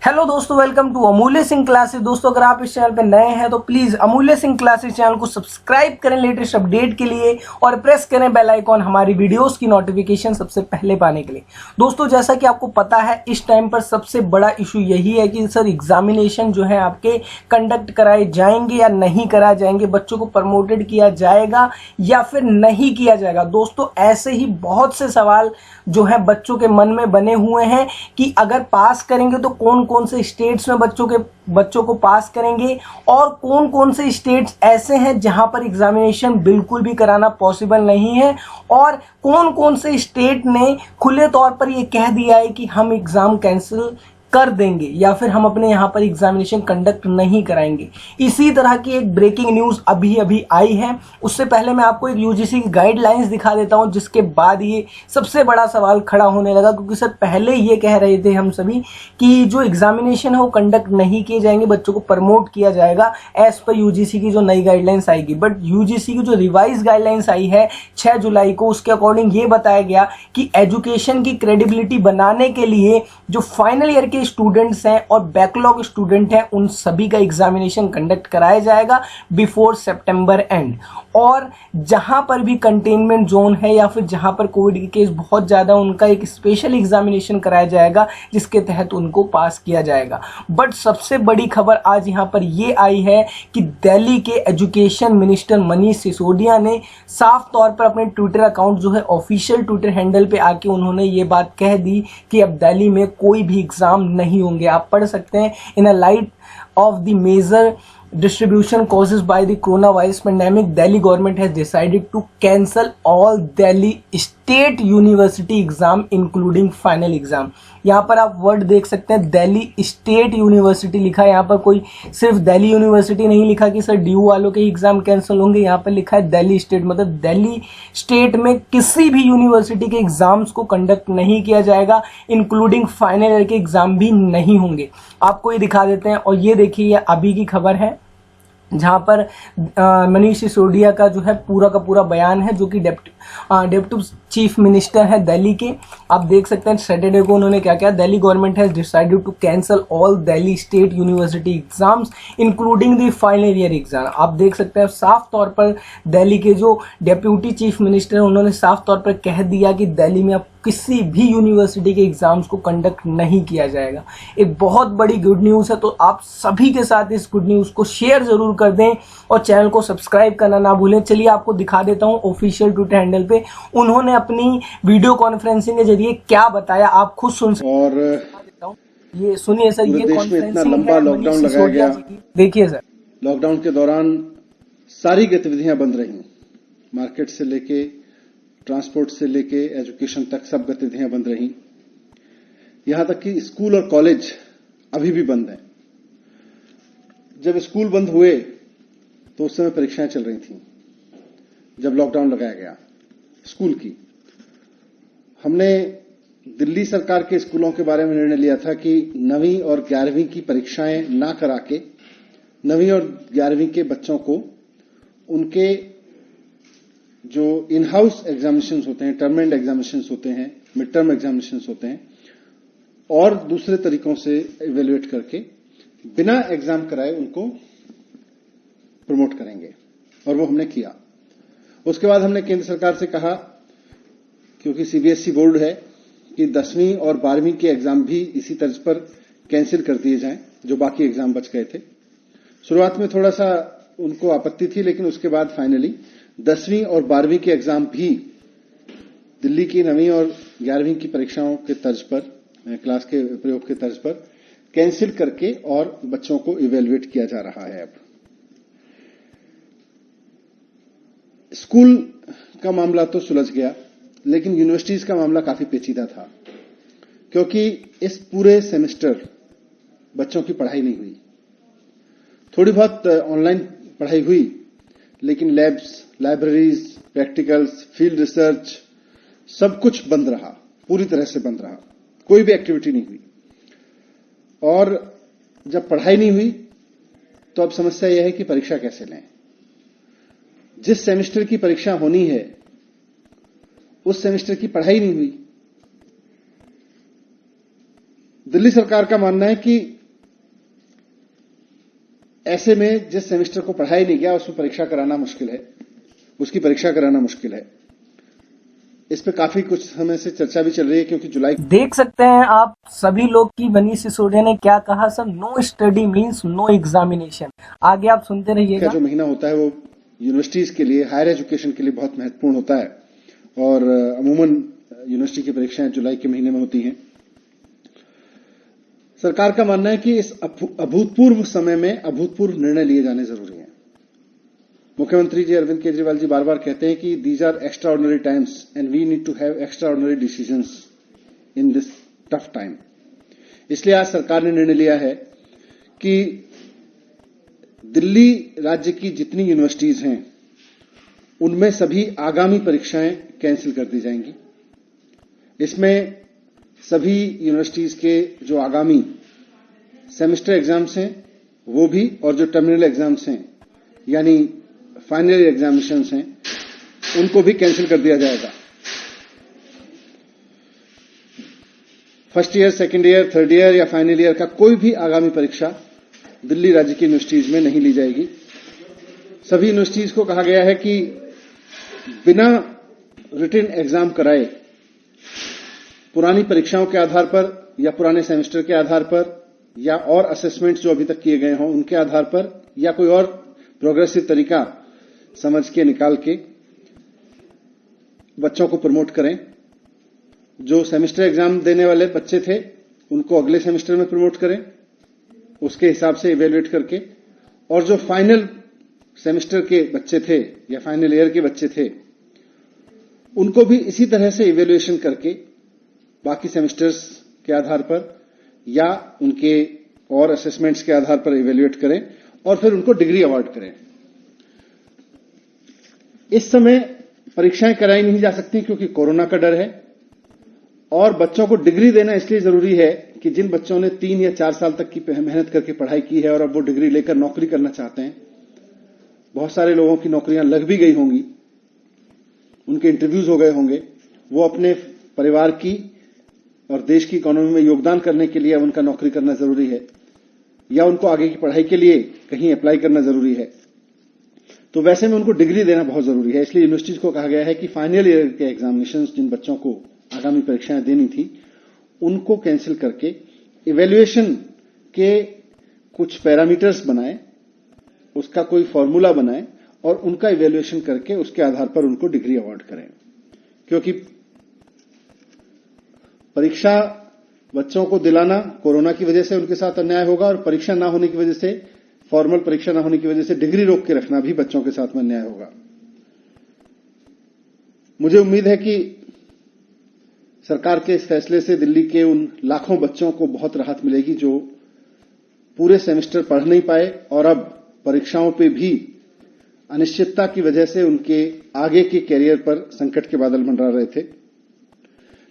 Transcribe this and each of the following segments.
Hello दोस्तों, welcome to अमूल्य Singh classes. दोस्तों, अगर आप इस चैनल पर नए हैं तो प्लीज अमूल्य सिंह क्लासेस चैनल को सब्सक्राइब करें लेटेस्ट अपडेट के लिए और प्रेस करें बेल आइकॉन हमारी वीडियोस की नोटिफिकेशन सबसे पहले पाने के लिए। दोस्तों, जैसा कि आपको पता है, इस टाइम पर सबसे बड़ा इशू यही है कि सर एग्जामिनेशन जो है आपके कंडक्ट कराए जाएंगे या नहीं कराए जाएंगे, बच्चों को प्रमोटेड किया जाएगा या फिर नहीं किया जाएगा। दोस्तों, ऐसे ही बहुत से सवाल जो है बच्चों के मन में बने हुए हैं कि अगर पास करेंगे तो कौन कौन से स्टेट्स में बच्चों को पास करेंगे और कौन कौन से स्टेट्स ऐसे हैं जहां पर एग्जामिनेशन बिल्कुल भी कराना पॉसिबल नहीं है, और कौन कौन से स्टेट ने खुले तौर पर यह कह दिया है कि हम एग्जाम कैंसिल कर देंगे या फिर हम अपने यहां पर एग्जामिनेशन कंडक्ट नहीं कराएंगे। इसी तरह की एक ब्रेकिंग न्यूज अभी अभी आई है। उससे पहले मैं आपको एक यूजीसी की गाइडलाइंस दिखा देता हूं, जिसके बाद ये सबसे बड़ा सवाल खड़ा होने लगा, क्योंकि सर पहले ये कह रहे थे हम सभी कि जो एग्जामिनेशन है वो कंडक्ट नहीं किए जाएंगे, बच्चों को प्रमोट किया जाएगा एज पर यूजीसी की जो नई गाइडलाइंस आएगी। बट यूजीसी की जो रिवाइज गाइडलाइंस आई है 6 जुलाई को, उसके अकॉर्डिंग ये बताया गया कि एजुकेशन की क्रेडिबिलिटी बनाने के लिए जो फाइनल ईयर के स्टूडेंट्स हैं और बैकलॉग स्टूडेंट हैं, उन सभी का एग्जामिनेशन कंडक्ट कराया जाएगा बिफोर सितंबर एंड। और जहां पर भी कंटेनमेंट जोन है या फिर जहां पर कोविड के केस बहुत ज्यादा, उनका एक स्पेशल एग्जामिनेशन कराया जाएगा जिसके तहत उनको पास किया जाएगा। बट सबसे बड़ी खबर आज यहां पर यह आई है कि दिल्ली के एजुकेशन मिनिस्टर मनीष सिसोदिया ने साफ तौर पर अपने ट्विटर अकाउंट जो है ऑफिशियल ट्विटर हैंडल पे आके उन्होंने ये बात कह दी कि अब दिल्ली में कोई भी एग्जाम नहीं होंगे। आप पढ़ सकते हैं, in a light of the major distribution causes by the coronavirus pandemic, Delhi government has decided to cancel all Delhi state university exam including final exam। यहाँ पर आप वर्ड देख सकते हैं, दिल्ली स्टेट यूनिवर्सिटी लिखा है। यहाँ पर कोई सिर्फ दिल्ली यूनिवर्सिटी नहीं लिखा कि सर डीयू वालों के एग्जाम कैंसिल होंगे। यहाँ पर लिखा है दिल्ली स्टेट, मतलब दिल्ली स्टेट में किसी भी यूनिवर्सिटी के एग्जाम्स को कंडक्ट नहीं किया जाएगा, इंक्लूडिंग फाइनल ईयर के एग्जाम भी नहीं होंगे। आपको ये दिखा देते हैं, और ये देखिए ये अभी की खबर है जहां पर मनीष सिसोदिया का जो है पूरा का पूरा बयान है, जो कि डेप्टी चीफ मिनिस्टर है दिल्ली के। आप देख सकते हैं सैटरडे को उन्होंने क्या किया, Delhi government has decided to cancel all Delhi state university exams including the final year exam. आप देख सकते हैं साफ तौर पर दिल्ली के जो डेप्यूटी चीफ मिनिस्टर है उन्होंने साफ तौर पर कह दिया कि दिल्ली में अब किसी भी यूनिवर्सिटी के एग्जाम्स को कंडक्ट नहीं किया जाएगा। एक बहुत बड़ी गुड न्यूज है, तो आप सभी के साथ इस गुड न्यूज को शेयर जरूर कर दें और चैनल को सब्सक्राइब करना ना भूलें। चलिए आपको दिखा देता हूं ऑफिशियल ट्विटर हैंडल पे उन्होंने अपनी वीडियो कॉन्फ्रेंसिंग के जरिए क्या बताया, आप खुद सुन सकते हैं। और ये सुनिए सर, ये देश में इतना लंबा लॉकडाउन लगाया गया। देखिए सर, लॉकडाउन के दौरान सारी गतिविधियां बंद रही, मार्केट से लेके ट्रांसपोर्ट से लेके एजुकेशन तक सब गतिविधियां बंद रही। यहां तक कि स्कूल और कॉलेज अभी भी बंद हैं। जब स्कूल बंद हुए तो उस समय परीक्षाएं चल रही थीं। जब लॉकडाउन लगाया गया स्कूल की, हमने दिल्ली सरकार के स्कूलों के बारे में निर्णय लिया था कि 9वीं और 11वीं की परीक्षाएं ना करा के 9वीं और 11वीं के बच्चों को उनके जो इन हाउस एग्जामिनेशंस होते हैं, टर्म एंड एग्जामिनेशंस होते हैं, मिड टर्म एग्जामिनेशंस होते हैं, और दूसरे तरीकों से इवेल्युएट करके बिना एग्जाम कराए उनको प्रमोट करेंगे, और वो हमने किया। उसके बाद हमने केंद्र सरकार से कहा, क्योंकि सीबीएसई बोर्ड है, कि 10वीं और 12वीं के एग्जाम भी इसी तर्ज पर कैंसिल कर दिए जाएं, जो बाकी एग्जाम बच गए थे। शुरुआत में थोड़ा सा उनको आपत्ति थी, लेकिन उसके बाद फाइनली 10वीं और 12वीं के एग्जाम भी दिल्ली की 9वीं और 11वीं की परीक्षाओं के तर्ज पर, क्लास के प्रयोग के तर्ज पर कैंसिल करके और बच्चों को इवेल्युएट किया जा रहा है। अब स्कूल का मामला तो सुलझ गया, लेकिन यूनिवर्सिटीज का मामला काफी पेचीदा था, क्योंकि इस पूरे सेमेस्टर बच्चों की पढ़ाई नहीं हुई। थोड़ी बहुत ऑनलाइन पढ़ाई हुई, लेकिन labs, libraries, practicals, field research सब कुछ बंद रहा, पूरी तरह से बंद रहा, कोई भी एक्टिविटी नहीं हुई। और जब पढ़ाई नहीं हुई तो अब समस्या यह है कि परीक्षा कैसे लें। जिस सेमेस्टर की परीक्षा होनी है उस सेमेस्टर की पढ़ाई नहीं हुई, दिल्ली सरकार का मानना है कि ऐसे में जिस सेमेस्टर को पढ़ाया नहीं गया उसमें परीक्षा कराना मुश्किल है, उसकी परीक्षा कराना मुश्किल है। इस पे काफी कुछ समय से चर्चा भी चल रही है, क्योंकि जुलाई देख सकते हैं आप सभी लोग की मनीष सिसोदिया ने क्या कहा sir, no study means no examination. आगे आप सुनते रहिएगा। जो महीना होता है वो यूनिवर्सिटीज के लिए, हायर एजुकेशन के लिए बहुत महत्वपूर्ण होता है और अमूमन यूनिवर्सिटी की परीक्षाएं जुलाई के महीने में होती हैं। सरकार का मानना है कि इस अभूतपूर्व समय में अभूतपूर्व निर्णय लिए जाने जरूरी हैं। मुख्यमंत्री जी अरविंद केजरीवाल जी बार बार कहते हैं कि these are extraordinary times and we need to have extraordinary decisions in this tough time. इसलिए आज सरकार ने निर्णय लिया है कि दिल्ली राज्य की जितनी यूनिवर्सिटीज हैं उनमें सभी आगामी परीक्षाएं कैंसिल कर दी जाएंगी। इसमें सभी यूनिवर्सिटीज के जो आगामी सेमेस्टर एग्जाम्स हैं वो भी, और जो टर्मिनल एग्जाम्स हैं यानी फाइनल एग्जामिनेशंस हैं उनको भी कैंसिल कर दिया जाएगा। First year, second year, third year या फाइनल ईयर का कोई भी आगामी परीक्षा दिल्ली राज्य की यूनिवर्सिटीज में नहीं ली जाएगी। सभी यूनिवर्सिटीज को कहा गया है कि बिना रिटन एग्जाम कराए पुरानी परीक्षाओं के आधार पर या पुराने सेमेस्टर के आधार पर या और असेसमेंट जो अभी तक किए गए हों उनके आधार पर या कोई और प्रोग्रेसिव तरीका समझ के निकाल के बच्चों को प्रमोट करें। जो सेमेस्टर एग्जाम देने वाले बच्चे थे उनको अगले सेमेस्टर में प्रमोट करें, उसके हिसाब से इवेल्युएट करके, और जो फाइनल सेमेस्टर के बच्चे थे या फाइनल ईयर के बच्चे थे उनको भी इसी तरह से इवेल्युएशन करके बाकी सेमेस्टर्स के आधार पर या उनके और असेसमेंट्स के आधार पर इवेल्युएट करें और फिर उनको डिग्री अवार्ड करें। इस समय परीक्षाएं कराई नहीं जा सकती क्योंकि कोरोना का डर है, और बच्चों को डिग्री देना इसलिए जरूरी है कि जिन बच्चों ने 3 या 4 साल तक की मेहनत करके पढ़ाई की है और अब वो डिग्री लेकर नौकरी करना चाहते हैं, बहुत सारे लोगों की नौकरियां लग भी गई होंगी, उनके इंटरव्यूज हो गए होंगे, वो अपने परिवार की और देश की इकोनॉमी में योगदान करने के लिए उनका नौकरी करना जरूरी है या उनको आगे की पढ़ाई के लिए कहीं अप्लाई करना जरूरी है। तो वैसे में उनको डिग्री देना बहुत जरूरी है। इसलिए यूनिवर्सिटीज को कहा गया है कि फाइनल ईयर के एग्जामिनेशन जिन बच्चों को आगामी परीक्षाएं देनी थी उनको कैंसिल करके इवेल्युएशन के कुछ पैरामीटर्स बनाए, उसका कोई फॉर्मूला बनाए और उनका इवेल्युएशन करके उसके आधार पर उनको डिग्री अवार्ड करें। क्योंकि परीक्षा बच्चों को दिलाना कोरोना की वजह से उनके साथ अन्याय होगा और परीक्षा ना होने की वजह से, फॉर्मल परीक्षा ना होने की वजह से डिग्री रोक के रखना भी बच्चों के साथ में अन्याय होगा। मुझे उम्मीद है कि सरकार के इस फैसले से दिल्ली के उन लाखों बच्चों को बहुत राहत मिलेगी जो पूरे सेमेस्टर पढ़ नहीं पाए और अब परीक्षाओं पे भी अनिश्चितता की वजह से उनके आगे के कैरियर पर संकट के बादल मंडरा रहे थे।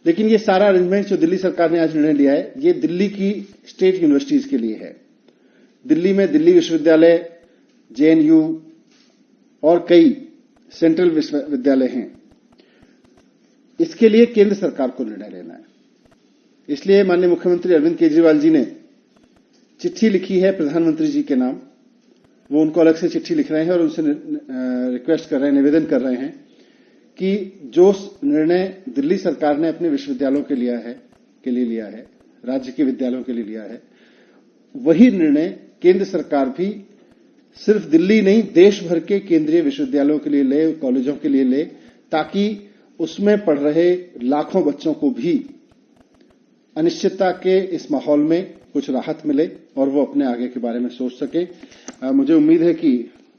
लेकिन ये सारा अरेंजमेंट जो दिल्ली सरकार ने आज निर्णय लिया है, ये दिल्ली की स्टेट यूनिवर्सिटीज के लिए है। दिल्ली में दिल्ली विश्वविद्यालय, जेएनयू और कई सेंट्रल विश्वविद्यालय हैं। इसके लिए केंद्र सरकार को निर्णय लेना है। इसलिए माननीय मुख्यमंत्री अरविंद केजरीवाल जी ने चिट्ठी लिखी है प्रधानमंत्री जी के नाम। वो उनको अलग से चिट्ठी लिख रहे हैं और उनसे रिक्वेस्ट कर रहे हैं, निवेदन कर रहे हैं कि जो निर्णय दिल्ली सरकार ने अपने विश्वविद्यालयों के लिए लिया है, राज्य के विद्यालयों के लिए लिया है, वही निर्णय केंद्र सरकार भी सिर्फ दिल्ली नहीं देश भर के केंद्रीय विश्वविद्यालयों के लिए ले, कॉलेजों के लिए ले, ताकि उसमें पढ़ रहे लाखों बच्चों को भी अनिश्चितता के इस माहौल में कुछ राहत मिले और वो अपने आगे के बारे में सोच सके। मुझे उम्मीद है कि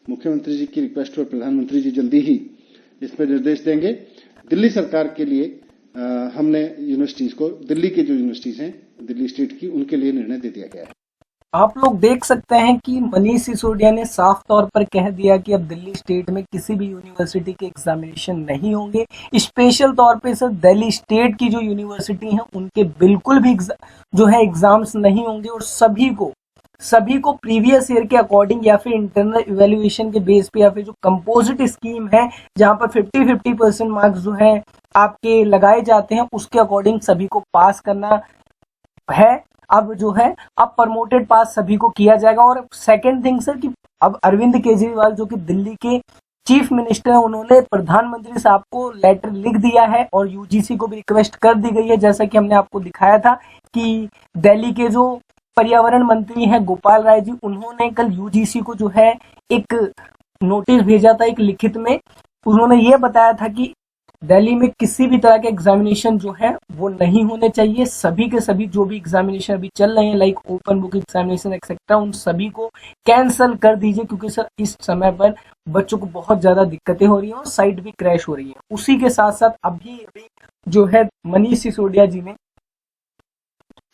मुख्यमंत्री जी की रिक्वेस्ट पर प्रधानमंत्री जी जल्दी ही इस पर निर्देश देंगे। दिल्ली सरकार के लिए हमने यूनिवर्सिटीज को, दिल्ली की जो यूनिवर्सिटीज हैं दिल्ली स्टेट की, उनके लिए निर्णय दे दिया गया है। आप लोग देख सकते हैं कि मनीष सिसोदिया ने साफ तौर पर कह दिया कि अब दिल्ली स्टेट में किसी भी यूनिवर्सिटी के एग्जामिनेशन नहीं होंगे। स्पेशल तौर पे सर दिल्ली स्टेट की जो यूनिवर्सिटी हैं उनके बिल्कुल भी जो है एग्जाम्स नहीं होंगे और सभी को प्रीवियस ईयर के अकॉर्डिंग या फिर इंटरनल इवैल्यूएशन के बेस पे या फिर जो कंपोजिट स्कीम है जहां पर 50-50% मार्क्स जो है आपके लगाए जाते हैं उसके अकॉर्डिंग सभी को पास करना है। अब जो है अब प्रमोटेड पास सभी को किया जाएगा। और सेकंड थिंग सर कि अब अरविंद केजरीवाल जो कि दिल्ली के चीफ मिनिस्टर है, उन्होंने प्रधानमंत्री साहब को लेटर लिख दिया है और यूजीसी को भी रिक्वेस्ट कर दी गई है। जैसा कि हमने आपको दिखाया था कि दिल्ली के जो पर्यावरण मंत्री हैं गोपाल राय जी, उन्होंने कल यूजीसी को जो है एक नोटिस भेजा था एक लिखित में। उन्होंने ये बताया था कि दिल्ली में किसी भी तरह के एग्जामिनेशन जो है वो नहीं होने चाहिए। सभी के सभी जो भी एग्जामिनेशन अभी चल रहे हैं like open book examination etcetera, उन सभी को कैंसिल कर दीजिए, क्योंकि सर इस समय पर बच्चों को बहुत ज्यादा दिक्कतें हो रही हैं और साइट भी क्रैश हो रही है। उसी के साथ साथ अभी जो है मनीष सिसोदिया जी ने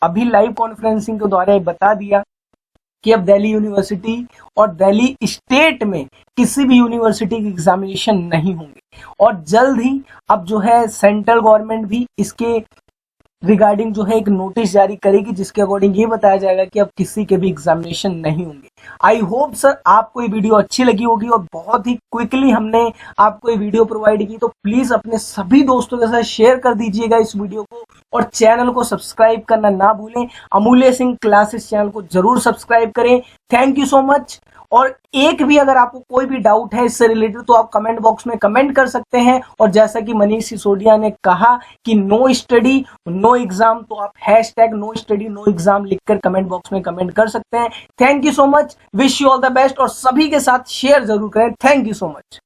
अभी लाइव कॉन्फ्रेंसिंग के द्वारा बता दिया कि अब दिल्ली यूनिवर्सिटी और दिल्ली स्टेट में किसी भी यूनिवर्सिटी के एग्जामिनेशन नहीं होंगे। और जल्द ही अब जो है सेंट्रल गवर्नमेंट भी इसके रिगार्डिंग जो है एक नोटिस जारी करेगी, जिसके अकॉर्डिंग ये बताया जाएगा कि अब किसी के भी एग्जामिनेशन नहीं होंगे। आई होप सर आपको ये वीडियो अच्छी लगी होगी और बहुत ही क्विकली हमने आपको ये वीडियो प्रोवाइड की, तो प्लीज अपने सभी दोस्तों के साथ शेयर कर दीजिएगा इस वीडियो को और चैनल को सब्सक्राइब करना ना भूलें। अमूल्य सिंह क्लासेस चैनल को जरूर सब्सक्राइब करें। Thank you so much. और एक भी अगर आपको कोई भी डाउट है इससे रिलेटेड तो आप कमेंट बॉक्स में कमेंट कर सकते हैं। और जैसा कि मनीष सिसोदिया ने कहा कि नो स्टडी नो एग्जाम, तो आप #नो स्टडी नो एग्जाम लिखकर कमेंट बॉक्स में कमेंट कर सकते हैं। Thank you so much, wish you all the best और सभी के साथ शेयर जरूर करें। Thank you so much.